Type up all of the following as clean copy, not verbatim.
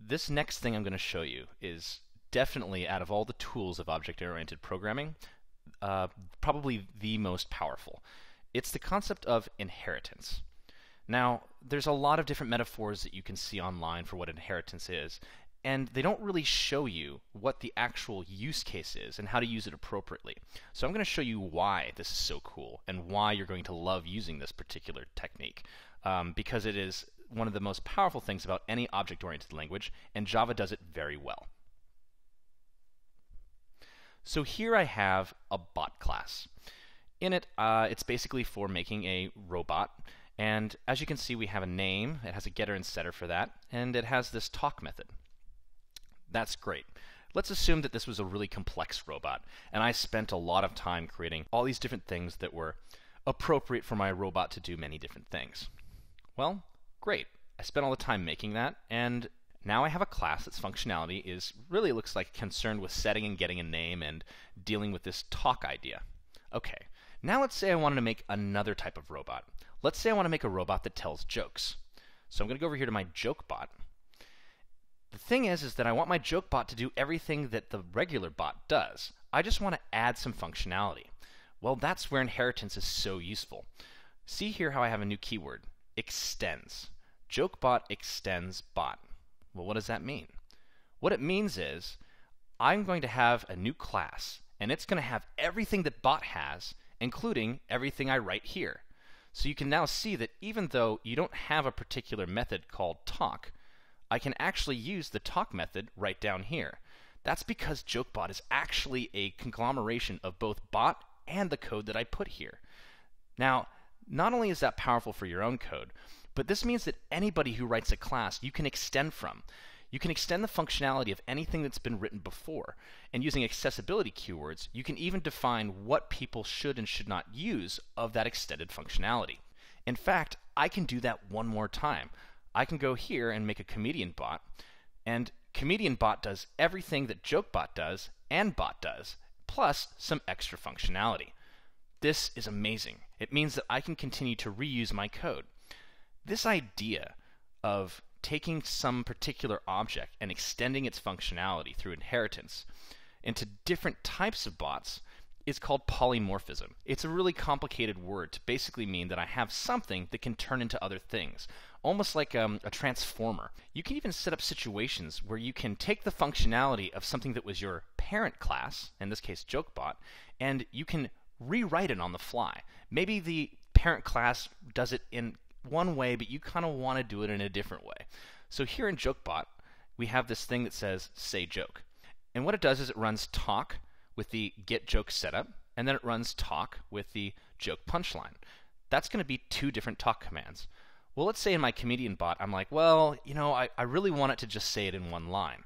this next thing I'm going to show you is definitely, out of all the tools of object-oriented programming, probably the most powerful. It's the concept of inheritance. Now, there's a lot of different metaphors that you can see online for what inheritance is, and they don't really show you what the actual use case is and how to use it appropriately. So I'm going to show you why this is so cool and why you're going to love using this particular technique, because it is one of the most powerful things about any object-oriented language, and Java does it very well. So here I have a bot class. In it, it's basically for making a robot, and as you can see, we have a name. It has a getter and setter for that, and it has this talk method. That's great. Let's assume that this was a really complex robot, and I spent a lot of time creating all these different things that were appropriate for my robot to do many different things. Well, great. I spent all the time making that, and now I have a class that's functionality is really looks like concerned with setting and getting a name and dealing with this talk idea. Okay, now let's say I wanted to make another type of robot. Let's say I want to make a robot that tells jokes. So I'm going to go over here to my joke bot. The thing is that I want my joke bot to do everything that the regular bot does. I just want to add some functionality. Well, that's where inheritance is so useful. See here how I have a new keyword, extends. JokeBot extends bot. Well, what does that mean? What it means is I'm going to have a new class, and it's going to have everything that bot has, including everything I write here. So you can now see that even though you don't have a particular method called talk, I can actually use the talk method right down here. That's because JokeBot is actually a conglomeration of both bot and the code that I put here. Now, not only is that powerful for your own code, but this means that anybody who writes a class you can extend from. You can extend the functionality of anything that's been written before. And using accessibility keywords, you can even define what people should and should not use of that extended functionality. In fact, I can do that one more time. I can go here and make a comedian bot, and comedian bot does everything that JokeBot does and bot does, plus some extra functionality. This is amazing. It means that I can continue to reuse my code. This idea of taking some particular object and extending its functionality through inheritance into different types of bots is called polymorphism. It's a really complicated word to basically mean that I have something that can turn into other things, almost like a transformer. You can even set up situations where you can take the functionality of something that was your parent class, in this case JokeBot, and you can rewrite it on the fly. Maybe the parent class does it in one way, but you kind of want to do it in a different way. So here in JokeBot, we have this thing that says say joke. And what it does is it runs talk with the get joke setup, and then it runs talk with the joke punchline. That's going to be two different talk commands. Well, let's say in my comedian bot, I'm like, well, you know, I really want it to just say it in one line.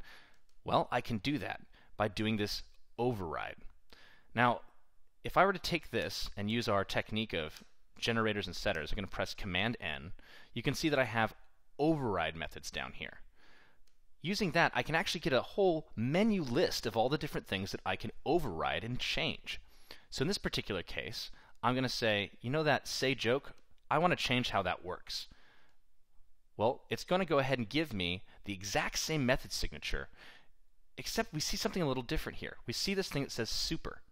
Well, I can do that by doing this override. Now, if I were to take this and use our technique of generators and setters, I'm going to press Command N. You can see that I have override methods down here. Using that, I can actually get a whole menu list of all the different things that I can override and change. So in this particular case, I'm going to say, you know that say joke? I want to change how that works. Well, it's going to go ahead and give me the exact same method signature, except we see something a little different here. We see this thing that says super.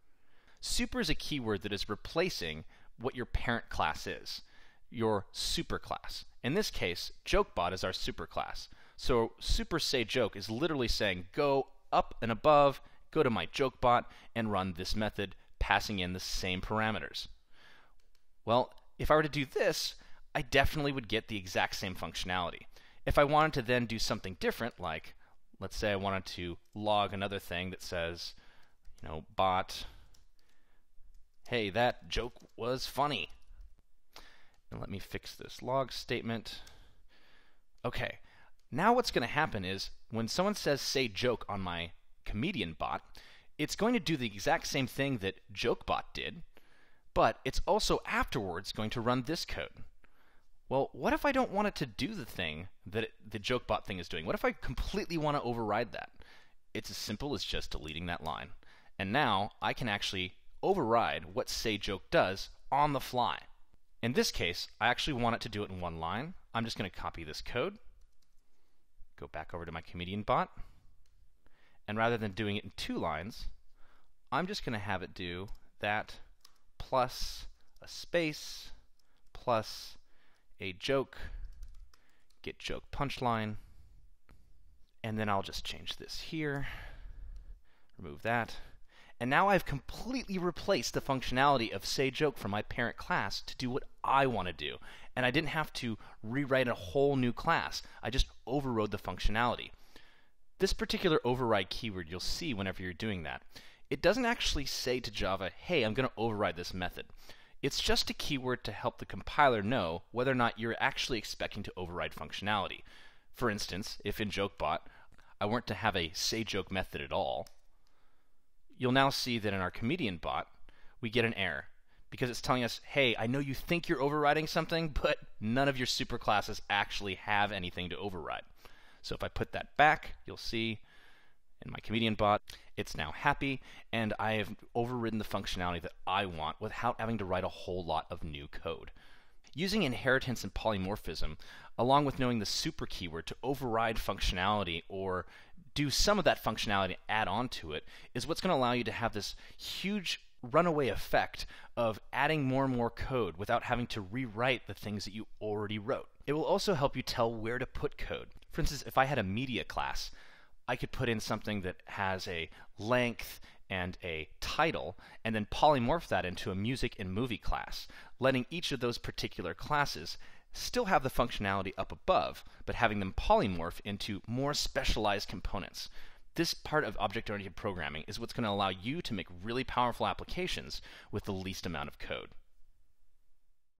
Super is a keyword that is replacing what your parent class is, your super class. In this case, JokeBot is our super class. So super say joke is literally saying go up and above, go to my JokeBot, and run this method, passing in the same parameters. Well, if I were to do this, I definitely would get the exact same functionality. If I wanted to then do something different, like let's say I wanted to log another thing that says, you know, bot, hey, that joke was funny. And let me fix this log statement. Okay, now what's going to happen is when someone says say joke on my comedian bot, it's going to do the exact same thing that JokeBot did, but it's also afterwards going to run this code. Well, what if I don't want it to do the thing that the JokeBot thing is doing? What if I completely want to override that? It's as simple as just deleting that line. And now I can actually override what say joke does on the fly. In this case, I actually want it to do it in one line. I'm just going to copy this code, go back over to my comedian bot, and rather than doing it in 2 lines, I'm just going to have it do that plus a space plus a joke, get joke punchline, and then I'll just change this here, remove that, and now I've completely replaced the functionality of say joke from my parent class to do what I want to do, and I didn't have to rewrite a whole new class. I just overrode the functionality. This particular override keyword you'll see whenever you're doing that. It doesn't actually say to Java, hey, I'm going to override this method. It's just a keyword to help the compiler know whether or not you're actually expecting to override functionality. For instance, if in JokeBot I weren't to have a sayJoke method at all, you'll now see that in our comedian bot we get an error because it's telling us, hey, I know you think you're overriding something, but none of your superclasses actually have anything to override. So if I put that back, you'll see in my comedian bot, it's now happy, and I have overridden the functionality that I want without having to write a whole lot of new code. Using inheritance and polymorphism, along with knowing the super keyword to override functionality or do some of that functionality add on to it, is what's going to allow you to have this huge runaway effect of adding more and more code without having to rewrite the things that you already wrote. It will also help you tell where to put code. For instance, if I had a media class, I could put in something that has a length and a title, and then polymorph that into a music and movie class, letting each of those particular classes still have the functionality up above, but having them polymorph into more specialized components. This part of object-oriented programming is what's going to allow you to make really powerful applications with the least amount of code.